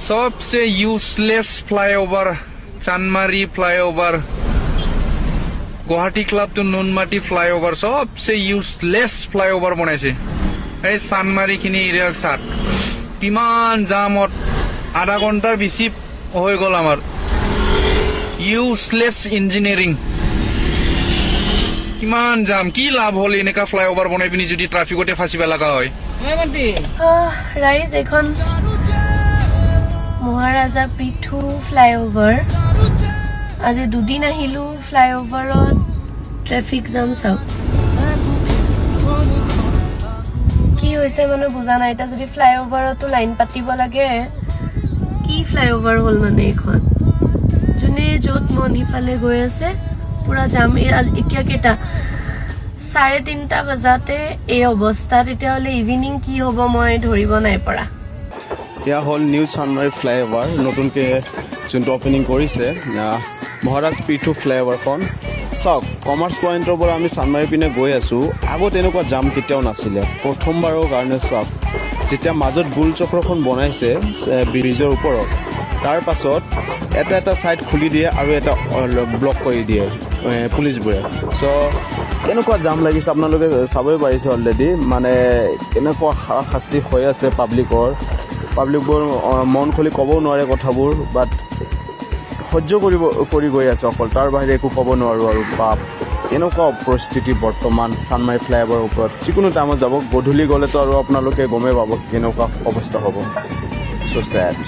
सबसे useless flyover Chandmari flyover Guwahati club to Noonmati flyover सबसे useless flyover बनाइছে এই চানমাৰী খিনি এৰিয়াৰ সাত কিমান জামত আধা ঘণ্টাৰ বেছি হৈ গ'ল আমাৰ ইউজলেস ইঞ্জিনিয়াৰিং কিমান জাম কি লাভ হ'ল এনেকা ফ্লাইওভাৰ বনাই পিনি যদি ট্ৰাফিকতে ফাঁচিব লগা হয় ৰাইজ এখন মহাৰাজা পৃথু ফ্লাইওভাৰ আজি দুদিন আহিলো ফ্লাইওভাৰত ট্ৰেফিক জাম চাওক কি হৈছে মানে বুজা নাই এটা যদি ফ্লাইওভাৰতো লাইন পাতিব লাগে কি ফ্লাইওভাৰ হ'ল মানে এখন যোনে য'ত মন সিফালে গৈ আছে পুৰা জাম এতিয়া কেইটা 3:30 বজাতে এই অৱস্থা তেতিয়াহ'লে ইভিনিং কি হ'ব মই ধৰিব নাই পৰা এয়া হ'ল নিউ চানমাৰী ফ্লাইওভাৰ নতুনকৈ যোনটো অপেনিং কৰিছে মহাৰাজ পৃথু ফ্লাইওভাৰখন চাওক কমাৰ্চ পইণ্টৰ পৰা আমি চানমাৰী পিনে গৈ আছোঁ আগত এনেকুৱা জাম কেতিয়াও নাছিলে প্ৰথমবাৰৰ কাৰণে চাওক যেতিয়া মাজত গোল চক্ৰখন বনাইছে ব্ৰিজৰ ওপৰত তাৰ পাছত এটা ছাইড খুলি দিয়ে আৰু এটা ব্লক কৰি দিয়ে পুলিচবোৰে চ' এনেকুৱা জাম লাগিছে আপোনালোকে চাবই পাৰিছে অলৰেডি মানে এনেকুৱা শাস্তি হৈ আছে পাব্লিকবোৰ মন খুলি ক'বও নোৱাৰে কথাবোৰ বাট সহ্য কৰি গৈ আছে অকল তাৰ বাহিৰে একো ক'ব নোৱাৰোঁ আৰু বাপ এনেকুৱা পৰিস্থিতি বৰ্তমান চানমাৰী ফ্লাইওভাৰৰ ওপৰত যিকোনো টাইমত যাব গধূলি গ'লেতো আৰু আপোনালোকে গমেই পাব কেনেকুৱা অৱস্থা হ'ব চ' ছেড